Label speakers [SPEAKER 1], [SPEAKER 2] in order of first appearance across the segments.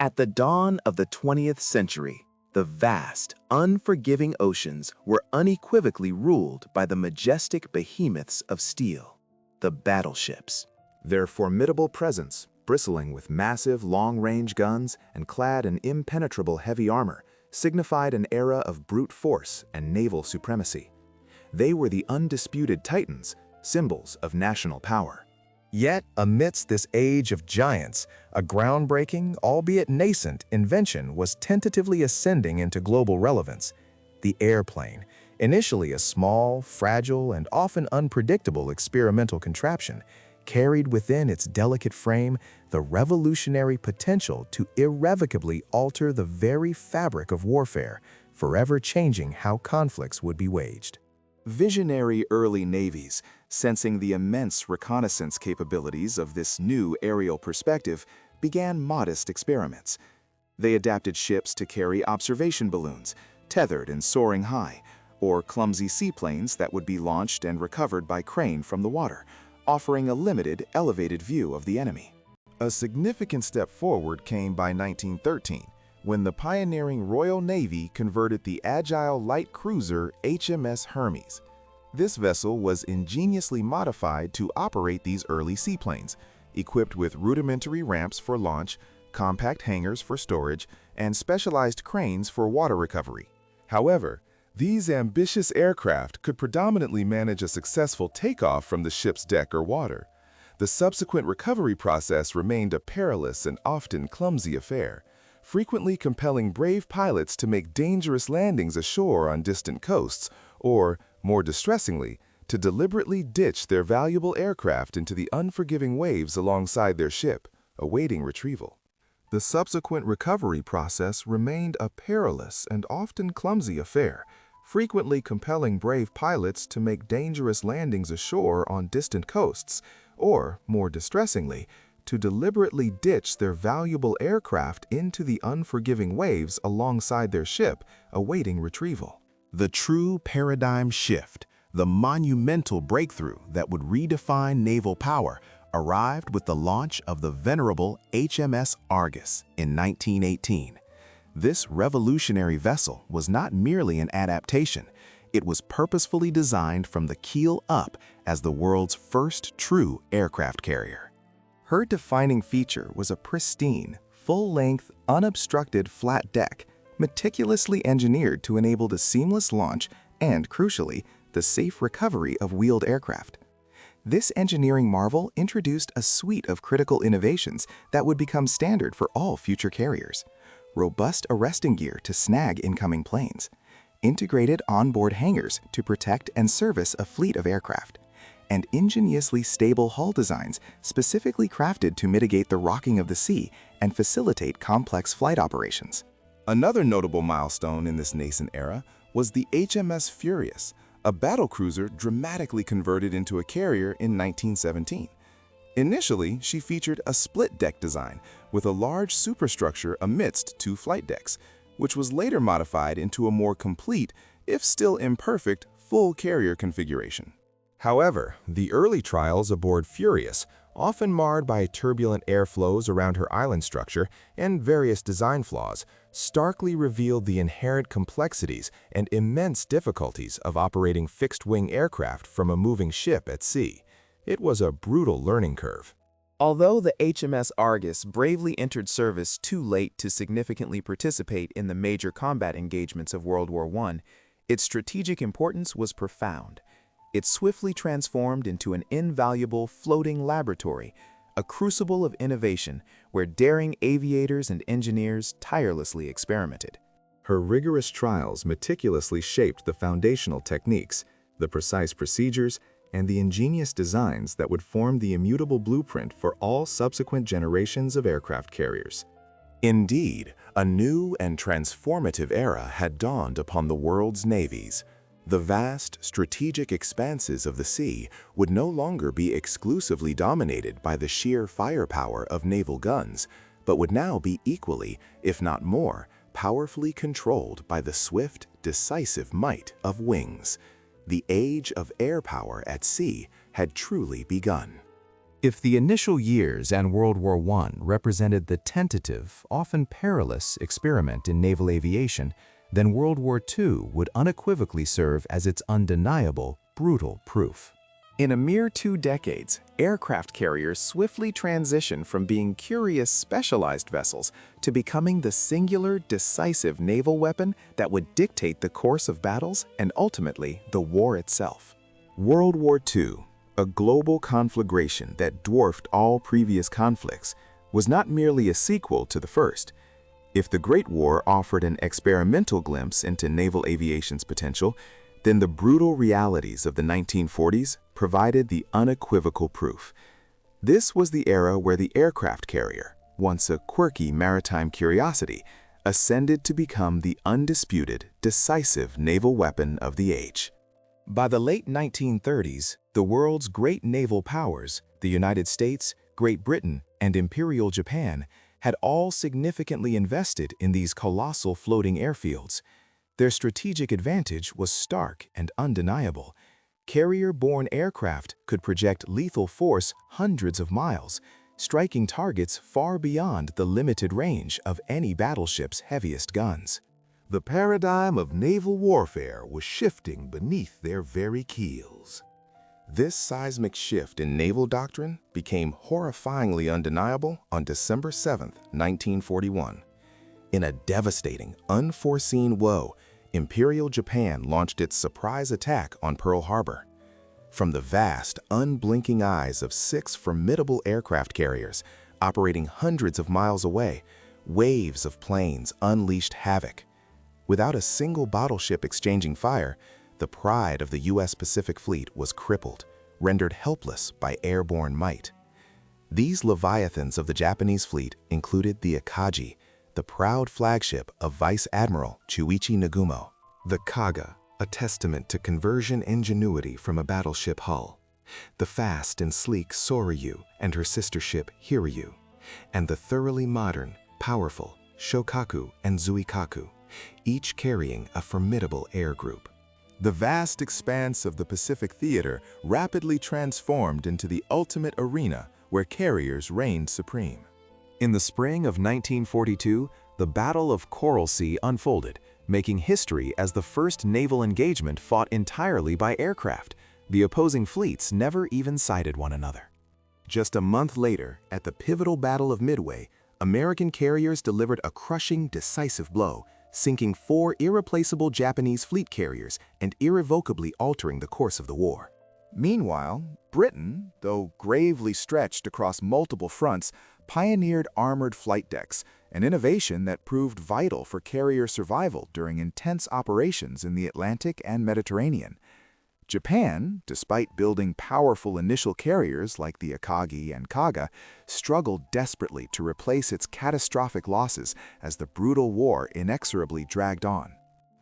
[SPEAKER 1] At the dawn of the 20th century, the vast, unforgiving oceans were unequivocally ruled by the majestic behemoths of steel, the battleships.
[SPEAKER 2] Their formidable presence, bristling with massive long-range guns and clad in impenetrable heavy armor, signified an era of brute force and naval supremacy. They were the undisputed titans, symbols of national power.
[SPEAKER 3] Yet, amidst this age of giants, a groundbreaking, albeit nascent, invention was tentatively ascending into global relevance: the airplane. Initially a small, fragile, and often unpredictable experimental contraption, carried within its delicate frame the revolutionary potential to irrevocably alter the very fabric of warfare, forever changing how conflicts would be waged.
[SPEAKER 2] Visionary early navies, sensing the immense reconnaissance capabilities of this new aerial perspective, began modest experiments. They adapted ships to carry observation balloons, tethered and soaring high, or clumsy seaplanes that would be launched and recovered by crane from the water, offering a limited, elevated view of the enemy. A significant step forward came by 1913, when the pioneering Royal Navy converted the agile light cruiser HMS Hermes. This vessel was ingeniously modified to operate these early seaplanes, equipped with rudimentary ramps for launch, compact hangars for storage, and specialized cranes for water recovery. However, these ambitious aircraft could predominantly manage a successful takeoff from the ship's deck or water. The subsequent recovery process remained a perilous and often clumsy affair, frequently compelling brave pilots to make dangerous landings ashore on distant coasts, or, more distressingly, to deliberately ditch their valuable aircraft into the unforgiving waves alongside their ship, awaiting retrieval. The subsequent recovery process remained a perilous and often clumsy affair, frequently compelling brave pilots to make dangerous landings ashore on distant coasts, or, more distressingly, to deliberately ditch their valuable aircraft into the unforgiving waves alongside their ship, awaiting retrieval.
[SPEAKER 1] The true paradigm shift, the monumental breakthrough that would redefine naval power, arrived with the launch of the venerable HMS Argus in 1918. This revolutionary vessel was not merely an adaptation. It was purposefully designed from the keel up as the world's first true aircraft carrier.
[SPEAKER 3] Her defining feature was a pristine, full-length, unobstructed flat deck, meticulously engineered to enable the seamless launch and, crucially, the safe recovery of wheeled aircraft. This engineering marvel introduced a suite of critical innovations that would become standard for all future carriers: robust arresting gear to snag incoming planes, integrated onboard hangars to protect and service a fleet of aircraft, and ingeniously stable hull designs specifically crafted to mitigate the rocking of the sea and facilitate complex flight operations.
[SPEAKER 2] Another notable milestone in this nascent era was the HMS Furious, a battlecruiser dramatically converted into a carrier in 1917. Initially, she featured a split-deck design with a large superstructure amidst two flight decks, which was later modified into a more complete, if still imperfect, full carrier configuration. However, the early trials aboard Furious, often marred by turbulent airflows around her island structure and various design flaws, starkly revealed the inherent complexities and immense difficulties of operating fixed-wing aircraft from a moving ship at sea. It was a brutal learning curve.
[SPEAKER 1] Although the HMS Argus bravely entered service too late to significantly participate in the major combat engagements of World War I, its strategic importance was profound. It swiftly transformed into an invaluable floating laboratory, a crucible of innovation where daring aviators and engineers tirelessly experimented.
[SPEAKER 2] Her rigorous trials meticulously shaped the foundational techniques, the precise procedures, and the ingenious designs that would form the immutable blueprint for all subsequent generations of aircraft carriers.
[SPEAKER 1] Indeed, a new and transformative era had dawned upon the world's navies. The vast, strategic expanses of the sea would no longer be exclusively dominated by the sheer firepower of naval guns, but would now be equally, if not more, powerfully controlled by the swift, decisive might of wings. The age of air power at sea had truly begun.
[SPEAKER 3] If the initial years and World War I represented the tentative, often perilous, experiment in naval aviation, then World War II would unequivocally serve as its undeniable, brutal proof. In a mere 2 decades, aircraft carriers swiftly transitioned from being curious, specialized vessels to becoming the singular, decisive naval weapon that would dictate the course of battles and ultimately the war itself.
[SPEAKER 2] World War II, a global conflagration that dwarfed all previous conflicts, was not merely a sequel to the first. If the Great War offered an experimental glimpse into naval aviation's potential, then the brutal realities of the 1940s provided the unequivocal proof. This was the era where the aircraft carrier, once a quirky maritime curiosity, ascended to become the undisputed, decisive naval weapon of the age.
[SPEAKER 3] By the late 1930s, the world's great naval powers, the United States, Great Britain, and Imperial Japan, had all significantly invested in these colossal floating airfields. Their strategic advantage was stark and undeniable. Carrier-borne aircraft could project lethal force hundreds of miles, striking targets far beyond the limited range of any battleship's heaviest guns.
[SPEAKER 1] The paradigm of naval warfare was shifting beneath their very keels.
[SPEAKER 3] This seismic shift in naval doctrine became horrifyingly undeniable on December 7, 1941. In a devastating, unforeseen woe, Imperial Japan launched its surprise attack on Pearl Harbor. From the vast, unblinking eyes of 6 formidable aircraft carriers operating hundreds of miles away, waves of planes unleashed havoc. Without a single battleship exchanging fire, the pride of the U.S. Pacific Fleet was crippled, rendered helpless by airborne might. These leviathans of the Japanese fleet included the Akagi, the proud flagship of Vice Admiral Chuichi Nagumo;
[SPEAKER 1] The Kaga, a testament to conversion ingenuity from a battleship hull; the fast and sleek Soryu and her sister ship Hiryu; and the thoroughly modern, powerful Shokaku and Zuikaku, each carrying a formidable air group. The vast expanse of the Pacific theater rapidly transformed into the ultimate arena where carriers reigned supreme.
[SPEAKER 3] In the spring of 1942, the Battle of Coral Sea unfolded, making history as the first naval engagement fought entirely by aircraft. The opposing fleets never even sighted one another.
[SPEAKER 1] Just a month later, at the pivotal Battle of Midway, American carriers delivered a crushing, decisive blow, sinking 4 irreplaceable Japanese fleet carriers and irrevocably altering the course of the war.
[SPEAKER 2] Meanwhile, Britain, though gravely stretched across multiple fronts, pioneered armored flight decks, an innovation that proved vital for carrier survival during intense operations in the Atlantic and Mediterranean. Japan, despite building powerful initial carriers like the Akagi and Kaga, struggled desperately to replace its catastrophic losses as the brutal war inexorably dragged on.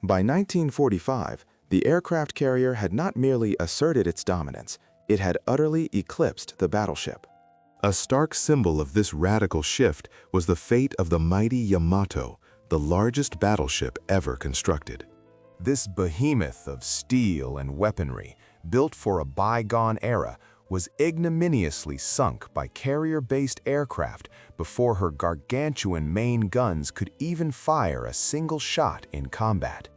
[SPEAKER 1] By 1945, the aircraft carrier had not merely asserted its dominance, it had utterly eclipsed the battleship. A stark symbol of this radical shift was the fate of the mighty Yamato, the largest battleship ever constructed. This behemoth of steel and weaponry, built for a bygone era, was ignominiously sunk by carrier-based aircraft before her gargantuan main guns could even fire a single shot in combat.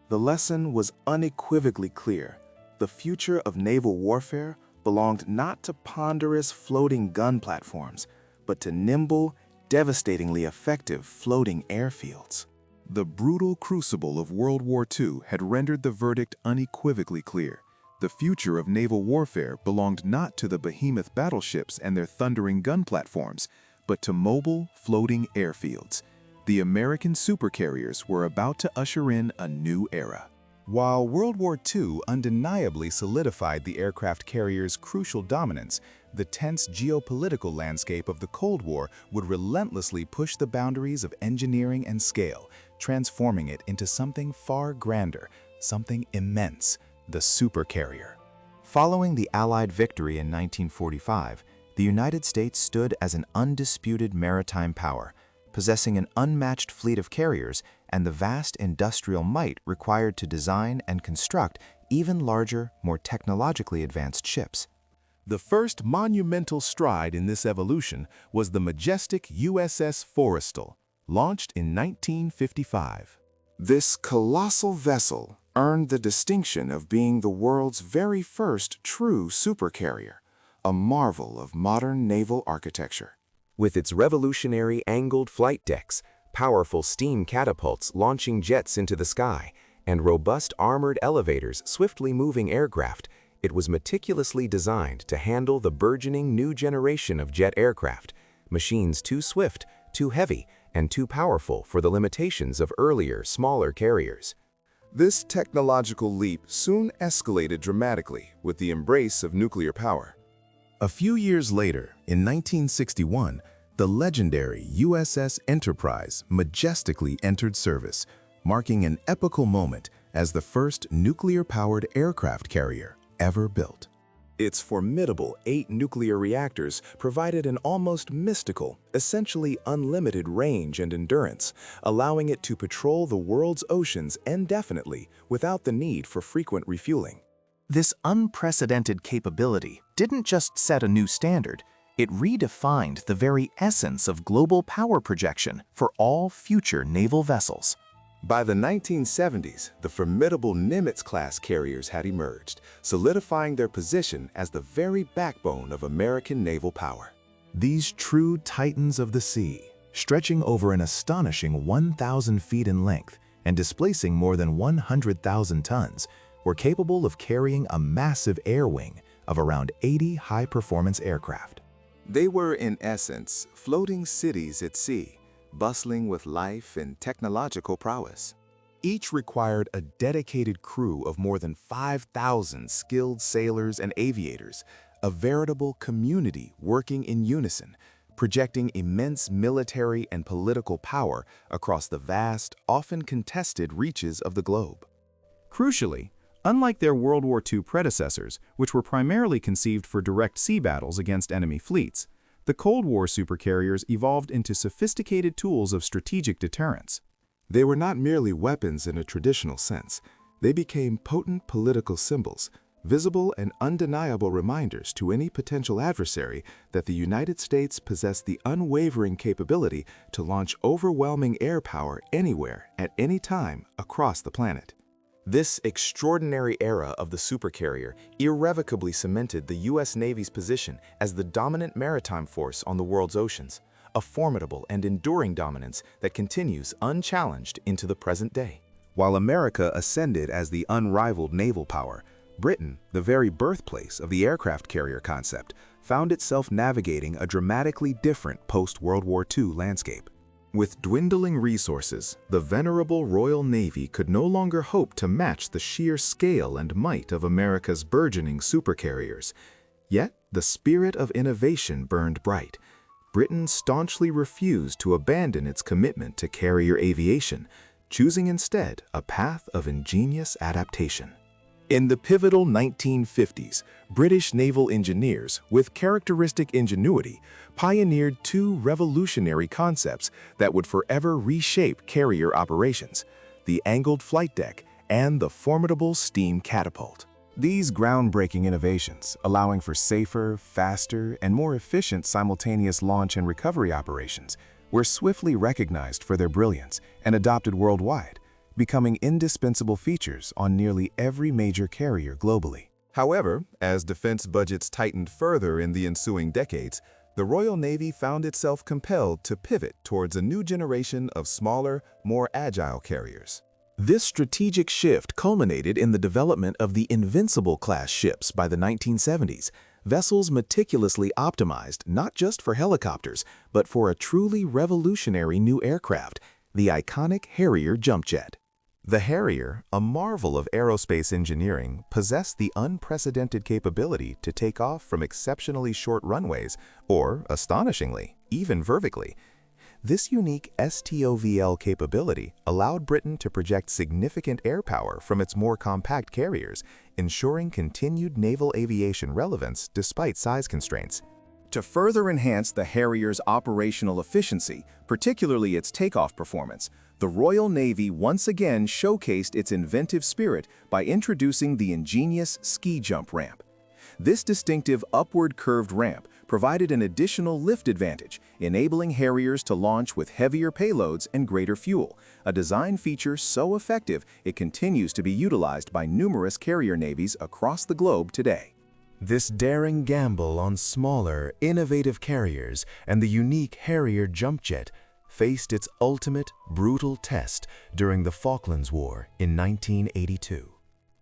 [SPEAKER 2] The lesson was unequivocally clear. The future of naval warfare belonged not to ponderous floating gun platforms, but to nimble, devastatingly effective floating airfields. The brutal crucible of World War II had rendered the verdict unequivocally clear. The future of naval warfare belonged not to the behemoth battleships and their thundering gun platforms, but to mobile, floating airfields. The American supercarriers were about to usher in a new era. While World War II undeniably solidified the aircraft carrier's crucial dominance, the tense geopolitical landscape of the Cold War would relentlessly push the boundaries of engineering and scale, transforming it into something far grander, something immense, the supercarrier. Following the Allied victory in 1945, the United States stood as an undisputed maritime power, possessing an unmatched fleet of carriers and the vast industrial might required to design and construct even larger, more technologically advanced ships.
[SPEAKER 1] The first monumental stride in this evolution was the majestic USS Forrestal, launched in 1955.
[SPEAKER 2] This colossal vessel earned the distinction of being the world's very first true supercarrier, a marvel of modern naval architecture.
[SPEAKER 4] With its revolutionary angled flight decks, powerful steam catapults launching jets into the sky, and robust armored elevators swiftly moving aircraft, it was meticulously designed to handle the burgeoning new generation of jet aircraft, machines too swift, too heavy, and too powerful for the limitations of earlier, smaller carriers.
[SPEAKER 2] This technological leap soon escalated dramatically with the embrace of nuclear power.
[SPEAKER 1] A few years later, in 1961, the legendary USS Enterprise majestically entered service, marking an epical moment as the first nuclear-powered aircraft carrier ever built.
[SPEAKER 3] Its formidable 8 nuclear reactors provided an almost mystical, essentially unlimited range and endurance, allowing it to patrol the world's oceans indefinitely without the need for frequent refueling.
[SPEAKER 5] This unprecedented capability didn't just set a new standard, it redefined the very essence of global power projection for all future naval vessels.
[SPEAKER 2] By the 1970s, the formidable Nimitz-class carriers had emerged, solidifying their position as the very backbone of American naval power.
[SPEAKER 1] These true titans of the sea, stretching over an astonishing 1,000 feet in length and displacing more than 100,000 tons, were capable of carrying a massive air wing of around 80 high-performance aircraft.
[SPEAKER 2] They were, in essence, floating cities at sea, bustling with life and technological prowess.
[SPEAKER 3] Each required a dedicated crew of more than 5,000 skilled sailors and aviators, a veritable community working in unison, projecting immense military and political power across the vast, often contested reaches of the globe.
[SPEAKER 6] Crucially, unlike their World War II predecessors, which were primarily conceived for direct sea battles against enemy fleets, the Cold War supercarriers evolved into sophisticated tools of strategic deterrence.
[SPEAKER 2] They were not merely weapons in a traditional sense. They became potent political symbols, visible and undeniable reminders to any potential adversary that the United States possessed the unwavering capability to launch overwhelming air power anywhere, at any time, across the planet.
[SPEAKER 3] This extraordinary era of the supercarrier irrevocably cemented the U.S. Navy's position as the dominant maritime force on the world's oceans, a formidable and enduring dominance that continues unchallenged into the present day.
[SPEAKER 1] While America ascended as the unrivaled naval power, Britain, the very birthplace of the aircraft carrier concept, found itself navigating a dramatically different post-World War II landscape.
[SPEAKER 3] With dwindling resources, the venerable Royal Navy could no longer hope to match the sheer scale and might of America's burgeoning supercarriers. Yet, the spirit of innovation burned bright. Britain staunchly refused to abandon its commitment to carrier aviation, choosing instead a path of ingenious adaptation.
[SPEAKER 1] In the pivotal 1950s, British naval engineers, with characteristic ingenuity, pioneered 2 revolutionary concepts that would forever reshape carrier operations: the angled flight deck and the formidable steam catapult. These groundbreaking innovations, allowing for safer, faster, and more efficient simultaneous launch and recovery operations, were swiftly recognized for their brilliance and adopted worldwide, becoming indispensable features on nearly every major carrier globally.
[SPEAKER 2] However, as defense budgets tightened further in the ensuing decades, the Royal Navy found itself compelled to pivot towards a new generation of smaller, more agile carriers.
[SPEAKER 1] This strategic shift culminated in the development of the Invincible-class ships by the 1970s, vessels meticulously optimized not just for helicopters, but for a truly revolutionary new aircraft, the iconic Harrier jump jet. The Harrier, a marvel of aerospace engineering, possessed the unprecedented capability to take off from exceptionally short runways, or, astonishingly, even vertically. This unique STOVL capability allowed Britain to project significant air power from its more compact carriers, ensuring continued naval aviation relevance despite size constraints.
[SPEAKER 7] To further enhance the Harrier's operational efficiency, particularly its takeoff performance, the Royal Navy once again showcased its inventive spirit by introducing the ingenious ski jump ramp. This distinctive upward curved ramp provided an additional lift advantage, enabling Harriers to launch with heavier payloads and greater fuel, a design feature so effective it continues to be utilized by numerous carrier navies across the globe today.
[SPEAKER 4] This daring gamble on smaller, innovative carriers and the unique Harrier jump jet faced its ultimate, brutal test during the Falklands War in 1982.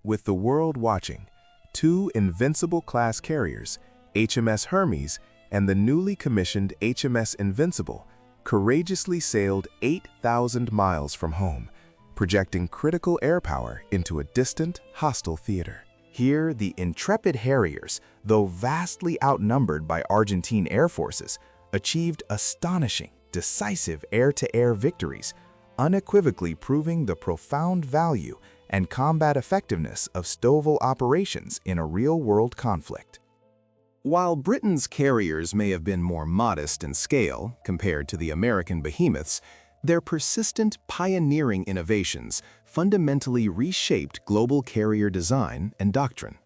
[SPEAKER 1] With the world watching, two Invincible-class carriers, HMS Hermes and the newly commissioned HMS Invincible, courageously sailed 8,000 miles from home, projecting critical air power into a distant, hostile theater.
[SPEAKER 2] Here, the intrepid Harriers, though vastly outnumbered by Argentine air forces, achieved astonishing, decisive air-to-air victories, unequivocally proving the profound value and combat effectiveness of STOVL operations in a real-world conflict.
[SPEAKER 3] While Britain's carriers may have been more modest in scale compared to the American behemoths, their persistent, pioneering innovations fundamentally reshaped global carrier design and doctrine.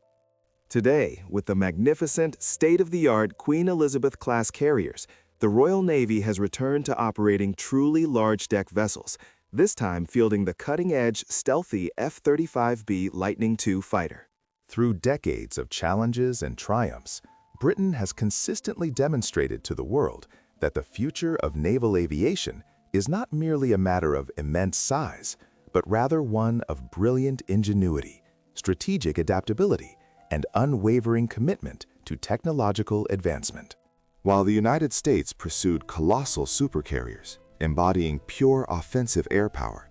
[SPEAKER 2] Today, with the magnificent, state-of-the-art Queen Elizabeth-class carriers, the Royal Navy has returned to operating truly large-deck vessels, this time fielding the cutting-edge, stealthy F-35B Lightning II fighter.
[SPEAKER 1] Through decades of challenges and triumphs, Britain has consistently demonstrated to the world that the future of naval aviation is not merely a matter of immense size, but rather one of brilliant ingenuity, strategic adaptability, and unwavering commitment to technological advancement. While the United States pursued colossal supercarriers, embodying pure offensive air power,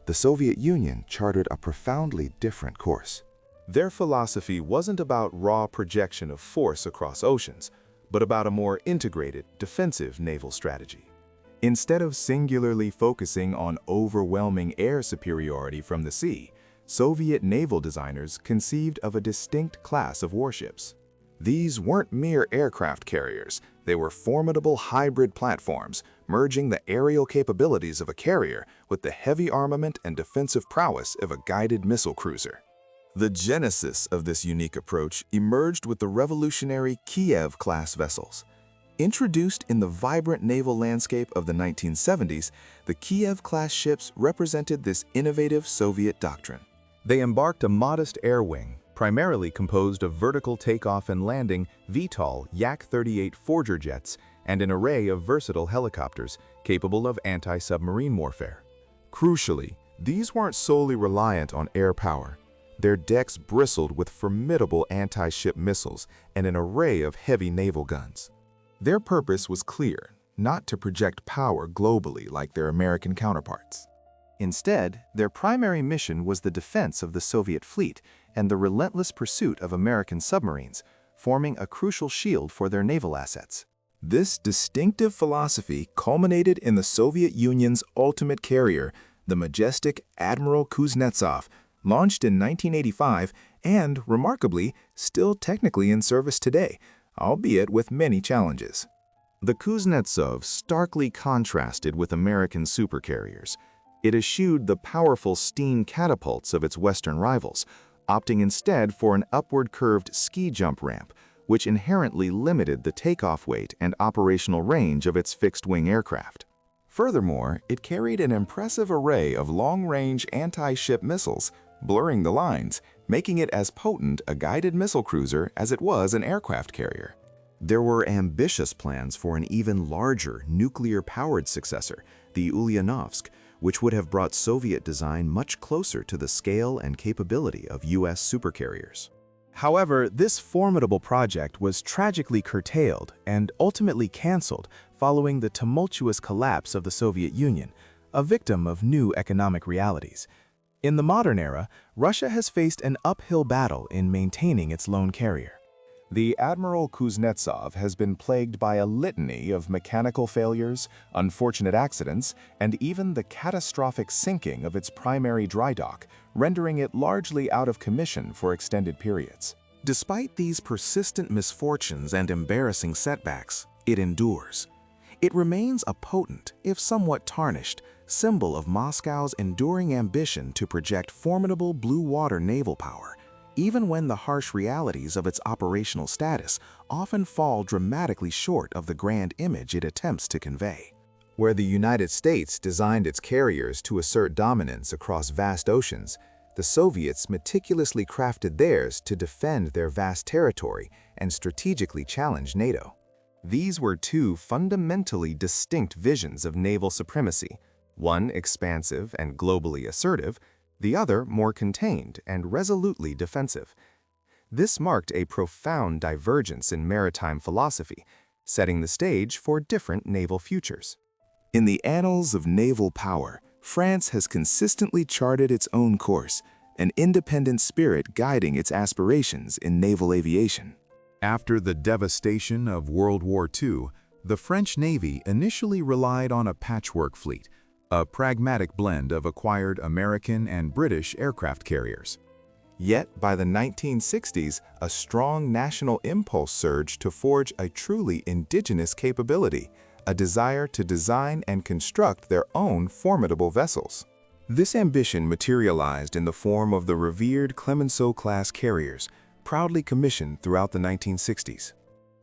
[SPEAKER 1] the Soviet Union chartered a profoundly different course. Their philosophy wasn't about raw projection of force across oceans, but about a more integrated, defensive naval strategy. Instead of singularly focusing on overwhelming air superiority from the sea, Soviet naval designers conceived of a distinct class of warships. These weren't mere aircraft carriers, they were formidable hybrid platforms, merging the aerial capabilities of a carrier with the heavy armament and defensive prowess of a guided missile cruiser. The genesis of this unique approach emerged with the revolutionary Kiev-class vessels. Introduced in the vibrant naval landscape of the 1970s, the Kiev-class ships represented this innovative Soviet doctrine. They embarked a modest air wing, primarily composed of vertical takeoff and landing VTOL Yak-38 Forger jets and an array of versatile helicopters capable of anti-submarine warfare. Crucially, these weren't solely reliant on air power. Their decks bristled with formidable anti-ship missiles and an array of heavy naval guns. Their purpose was clear, not to project power globally like their American counterparts. Instead, their primary mission was the defense of the Soviet fleet and the relentless pursuit of American submarines, forming a crucial shield for their naval assets. This distinctive philosophy culminated in the Soviet Union's ultimate carrier, the majestic Admiral Kuznetsov, launched in 1985 and, remarkably, still technically in service today, albeit with many challenges. The Kuznetsov starkly contrasted with American supercarriers. It eschewed the powerful steam catapults of its Western rivals, opting instead for an upward-curved ski jump ramp, which inherently limited the takeoff weight and operational range of its fixed-wing aircraft. Furthermore, it carried an impressive array of long-range anti-ship missiles, blurring the lines, making it as potent a guided missile cruiser as it was an aircraft carrier. There were ambitious plans for an even larger nuclear-powered successor, the Ulyanovsk, which would have brought Soviet design much closer to the scale and capability of U.S. supercarriers.
[SPEAKER 5] However, this formidable project was tragically curtailed and ultimately canceled following the tumultuous collapse of the Soviet Union, a victim of new economic realities. In the modern era, Russia has faced an uphill battle in maintaining its lone carrier.
[SPEAKER 1] The Admiral Kuznetsov has been plagued by a litany of mechanical failures, unfortunate accidents, and even the catastrophic sinking of its primary dry dock, rendering it largely out of commission for extended periods. Despite these persistent misfortunes and embarrassing setbacks, it endures. It remains a potent, if somewhat tarnished, symbol of Moscow's enduring ambition to project formidable blue water naval power,
[SPEAKER 3] even when the harsh realities of its operational status often fall dramatically short of the grand image it attempts to convey.
[SPEAKER 7] Where the United States designed its carriers to assert dominance across vast oceans, the Soviets meticulously crafted theirs to defend their vast territory and strategically challenge NATO. These were two fundamentally distinct visions of naval supremacy, one expansive and globally assertive, the other more contained and resolutely defensive. This marked a profound divergence in maritime philosophy, setting the stage for different naval futures.
[SPEAKER 2] In the annals of naval power, France has consistently charted its own course, an independent spirit guiding its aspirations in naval aviation.
[SPEAKER 6] After the devastation of World War II, the French Navy initially relied on a patchwork fleet, a pragmatic blend of acquired American and British aircraft carriers.
[SPEAKER 2] Yet, by the 1960s, a strong national impulse surged to forge a truly indigenous capability, a desire to design and construct their own formidable vessels. This ambition materialized in the form of the revered Clemenceau-class carriers, proudly commissioned throughout the 1960s.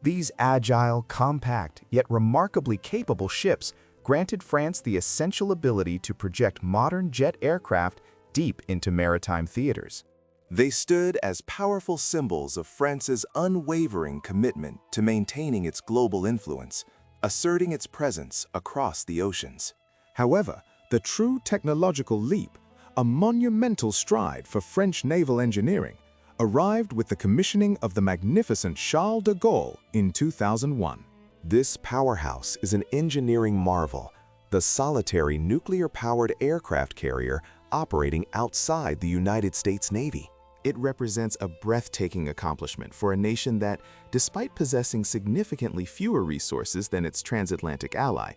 [SPEAKER 5] These agile, compact, yet remarkably capable ships granted France the essential ability to project modern jet aircraft deep into maritime theaters.
[SPEAKER 2] They stood as powerful symbols of France's unwavering commitment to maintaining its global influence, asserting its presence across the oceans. However, the true technological leap, a monumental stride for French naval engineering, arrived with the commissioning of the magnificent Charles de Gaulle in 2001.
[SPEAKER 4] This powerhouse is an engineering marvel, the solitary nuclear-powered aircraft carrier operating outside the United States Navy.
[SPEAKER 3] It represents a breathtaking accomplishment for a nation that, despite possessing significantly fewer resources than its transatlantic ally,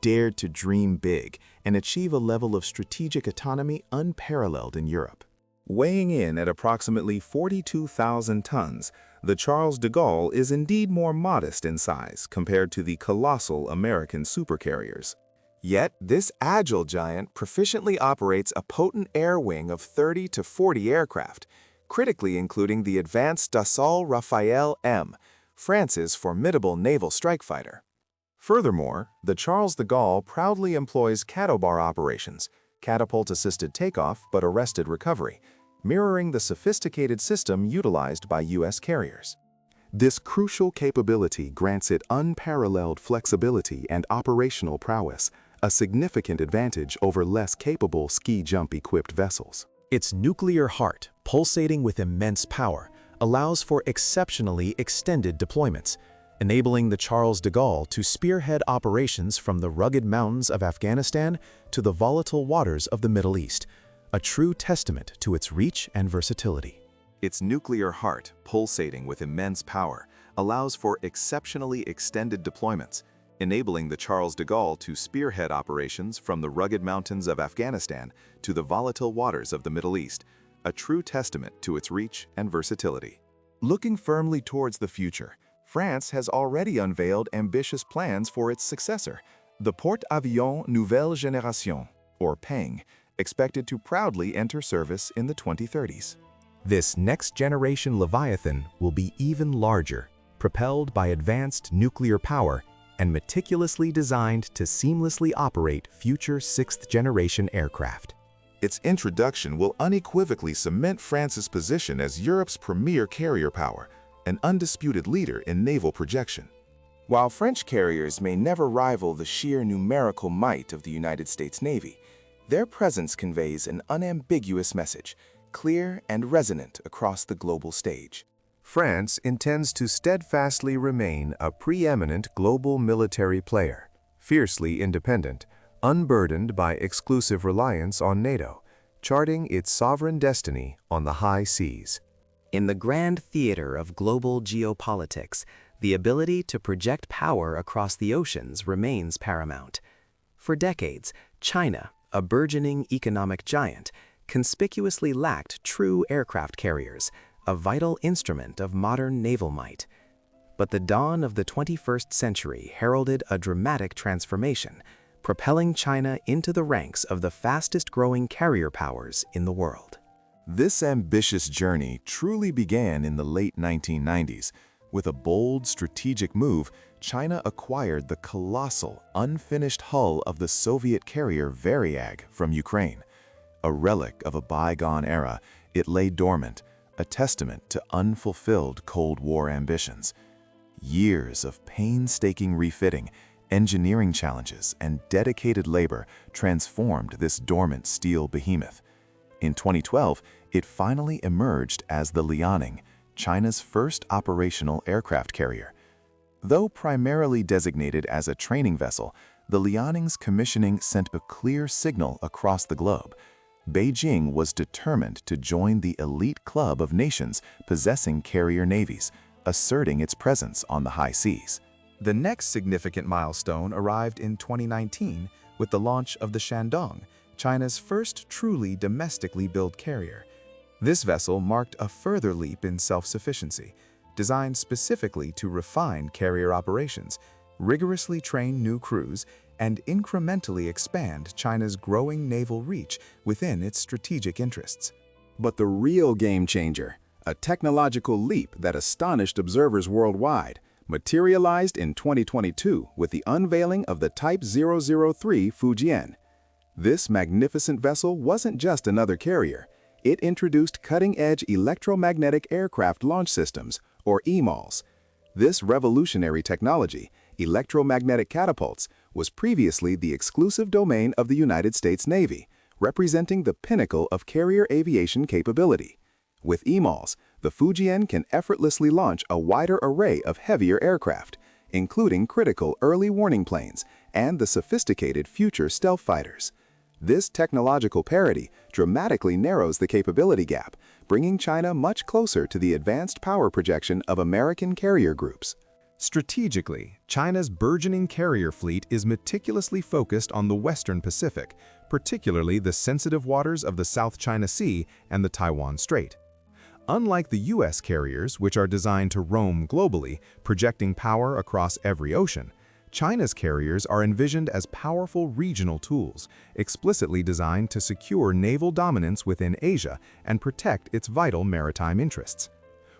[SPEAKER 3] dared to dream big and achieve a level of strategic autonomy unparalleled in Europe.
[SPEAKER 2] Weighing in at approximately 42,000 tons, the Charles de Gaulle is indeed more modest in size compared to the colossal American supercarriers. Yet, this agile giant proficiently operates a potent air wing of 30 to 40 aircraft, critically including the advanced Dassault Rafale M, France's formidable naval strike fighter. Furthermore, the Charles de Gaulle proudly employs catobar operations, catapult-assisted takeoff but arrested recovery, mirroring the sophisticated system utilized by U.S. carriers. This crucial capability grants it unparalleled flexibility and operational prowess, a significant advantage over less capable ski-jump-equipped vessels.
[SPEAKER 5] Its nuclear heart, pulsating with immense power, allows for exceptionally extended deployments, enabling the Charles de Gaulle to spearhead operations from the rugged mountains of Afghanistan to the volatile waters of the Middle East, a true testament to its reach and versatility.
[SPEAKER 2] Its nuclear heart, pulsating with immense power, allows for exceptionally extended deployments, enabling the Charles de Gaulle to spearhead operations from the rugged mountains of Afghanistan to the volatile waters of the Middle East, a true testament to its reach and versatility. Looking firmly towards the future, France has already unveiled ambitious plans for its successor, the Porte-Avions Nouvelle Génération, or PANG, expected to proudly enter service in the 2030s.
[SPEAKER 4] This next-generation Leviathan will be even larger, propelled by advanced nuclear power and meticulously designed to seamlessly operate future sixth-generation aircraft.
[SPEAKER 2] Its introduction will unequivocally cement France's position as Europe's premier carrier power, an undisputed leader in naval projection. While French carriers may never rival the sheer numerical might of the United States Navy, their presence conveys an unambiguous message, clear and resonant across the global stage.
[SPEAKER 4] France intends to steadfastly remain a preeminent global military player, fiercely independent, unburdened by exclusive reliance on NATO, charting its sovereign destiny on the high seas.
[SPEAKER 8] In the grand theater of global geopolitics, the ability to project power across the oceans remains paramount. For decades, China, a burgeoning economic giant, conspicuously lacked true aircraft carriers, a vital instrument of modern naval might. But the dawn of the 21st century heralded a dramatic transformation, propelling China into the ranks of the fastest-growing carrier powers in the world.
[SPEAKER 2] This ambitious journey truly began in the late 1990s. With a bold strategic move, China acquired the colossal, unfinished hull of the Soviet carrier Varyag from Ukraine. A relic of a bygone era, it lay dormant, a testament to unfulfilled Cold War ambitions. Years of painstaking refitting, engineering challenges, and dedicated labor transformed this dormant steel behemoth. In 2012, it finally emerged as the Liaoning, China's first operational aircraft carrier. Though primarily designated as a training vessel, the Liaoning's commissioning sent a clear signal across the globe. Beijing was determined to join the elite club of nations possessing carrier navies, asserting its presence on the high seas.
[SPEAKER 5] The next significant milestone arrived in 2019 with the launch of the Shandong, China's first truly domestically built carrier. This vessel marked a further leap in self-sufficiency, designed specifically to refine carrier operations, rigorously train new crews, and incrementally expand China's growing naval reach within its strategic interests.
[SPEAKER 6] But the real game changer, a technological leap that astonished observers worldwide, materialized in 2022 with the unveiling of the Type 003 Fujian. This magnificent vessel wasn't just another carrier. It introduced cutting-edge electromagnetic aircraft launch systems, or EMALS. This revolutionary technology, electromagnetic catapults, was previously the exclusive domain of the United States Navy, representing the pinnacle of carrier aviation capability. With EMALS, the Fujian can effortlessly launch a wider array of heavier aircraft, including critical early warning planes and the sophisticated future stealth fighters. This technological parity dramatically narrows the capability gap, bringing China much closer to the advanced power projection of American carrier groups.
[SPEAKER 5] Strategically, China's burgeoning carrier fleet is meticulously focused on the Western Pacific, particularly the sensitive waters of the South China Sea and the Taiwan Strait. Unlike the U.S. carriers, which are designed to roam globally, projecting power across every ocean, China's carriers are envisioned as powerful regional tools, explicitly designed to secure naval dominance within Asia and protect its vital maritime interests.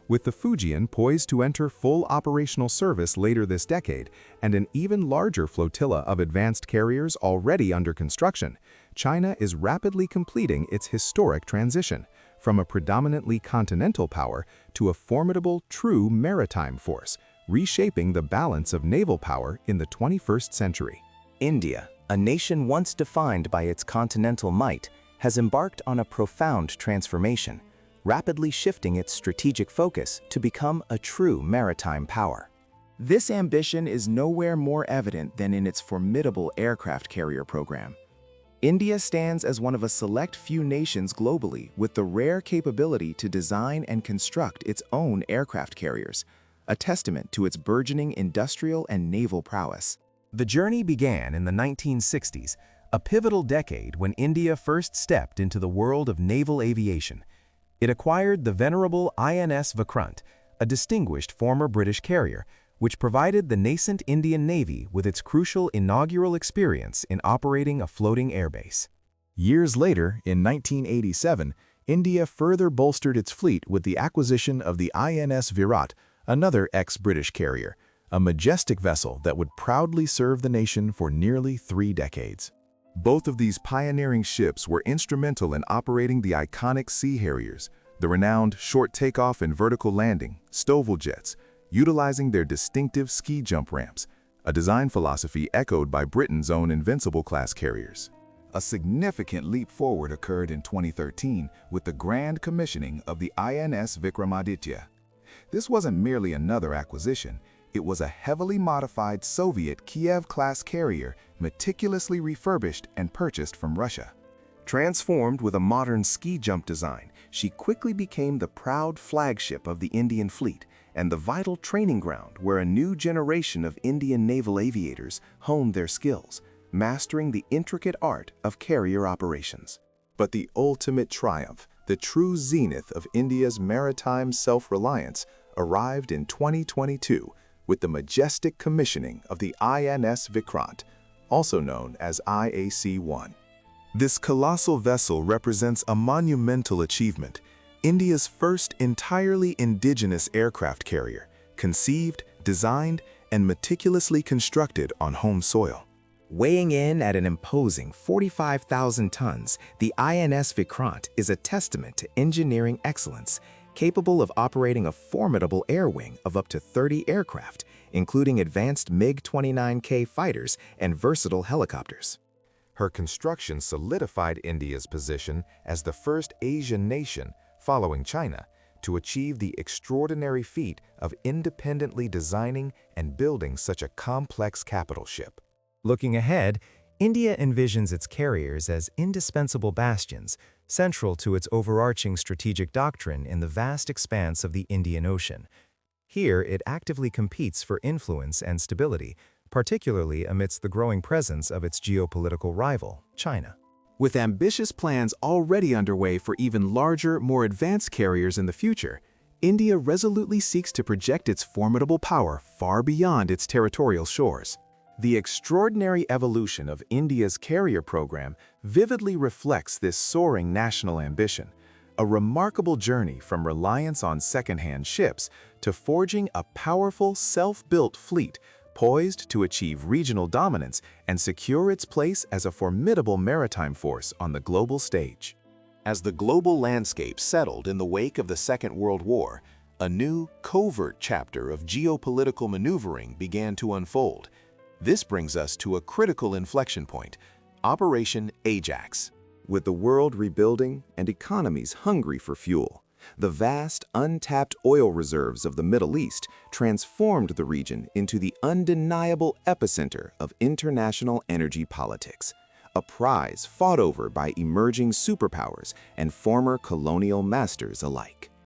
[SPEAKER 5] With the Fujian poised to enter full operational service later this decade and an even larger flotilla of advanced carriers already under construction, China is rapidly completing its historic transition from a predominantly continental power to a formidable true maritime force, reshaping the balance of naval power in the 21st century.
[SPEAKER 8] India, a nation once defined by its continental might, has embarked on a profound transformation, rapidly shifting its strategic focus to become a true maritime power.
[SPEAKER 3] This ambition is nowhere more evident than in its formidable aircraft carrier program. India stands as one of a select few nations globally with the rare capability to design and construct its own aircraft carriers, a testament to its burgeoning industrial and naval prowess.
[SPEAKER 5] The journey began in the 1960s, a pivotal decade when India first stepped into the world of naval aviation. It acquired the venerable INS Vikrant, a distinguished former British carrier, which provided the nascent Indian Navy with its crucial inaugural experience in operating a floating airbase.
[SPEAKER 6] Years later, in 1987, India further bolstered its fleet with the acquisition of the INS Virat, another ex-British carrier, a majestic vessel that would proudly serve the nation for nearly 3 decades.
[SPEAKER 2] Both of these pioneering ships were instrumental in operating the iconic Sea Harriers, the renowned short takeoff and vertical landing, Stovall jets, utilizing their distinctive ski jump ramps, a design philosophy echoed by Britain's own Invincible-class carriers. A significant leap forward occurred in 2013 with the grand commissioning of the INS Vikramaditya. This wasn't merely another acquisition, it was a heavily modified Soviet Kiev-class carrier meticulously refurbished and purchased from Russia.
[SPEAKER 3] Transformed with a modern ski jump design, she quickly became the proud flagship of the Indian fleet and the vital training ground where a new generation of Indian naval aviators honed their skills, mastering the intricate art of carrier operations.
[SPEAKER 2] But the ultimate triumph, the true zenith of India's maritime self-reliance, arrived in 2022 with the majestic commissioning of the INS Vikrant, also known as IAC-1.
[SPEAKER 1] This colossal vessel represents a monumental achievement, India's first entirely indigenous aircraft carrier, conceived, designed, and meticulously constructed on home soil.
[SPEAKER 8] Weighing in at an imposing 45,000 tons, the INS Vikrant is a testament to engineering excellence, capable of operating a formidable air wing of up to 30 aircraft, including advanced MiG-29K fighters and versatile helicopters.
[SPEAKER 4] Her construction solidified India's position as the first Asian nation, following China, to achieve the extraordinary feat of independently designing and building such a complex capital ship.
[SPEAKER 5] Looking ahead, India envisions its carriers as indispensable bastions, central to its overarching strategic doctrine in the vast expanse of the Indian Ocean. Here, it actively competes for influence and stability, particularly amidst the growing presence of its geopolitical rival, China.
[SPEAKER 3] With ambitious plans already underway for even larger, more advanced carriers in the future, India resolutely seeks to project its formidable power far beyond its territorial shores. The extraordinary evolution of India's carrier program vividly reflects this soaring national ambition, a remarkable journey from reliance on second-hand ships to forging a powerful, self-built fleet poised to achieve regional dominance and secure its place as a formidable maritime force on the global stage.
[SPEAKER 7] As the global landscape settled in the wake of the Second World War, a new, covert chapter of geopolitical maneuvering began to unfold. This brings us to a critical inflection point, Operation Ajax.
[SPEAKER 2] With the world rebuilding and economies hungry for fuel, the vast, untapped oil reserves of the Middle East transformed the region into the undeniable epicenter of international energy politics, a prize fought over by emerging superpowers and former colonial masters alike.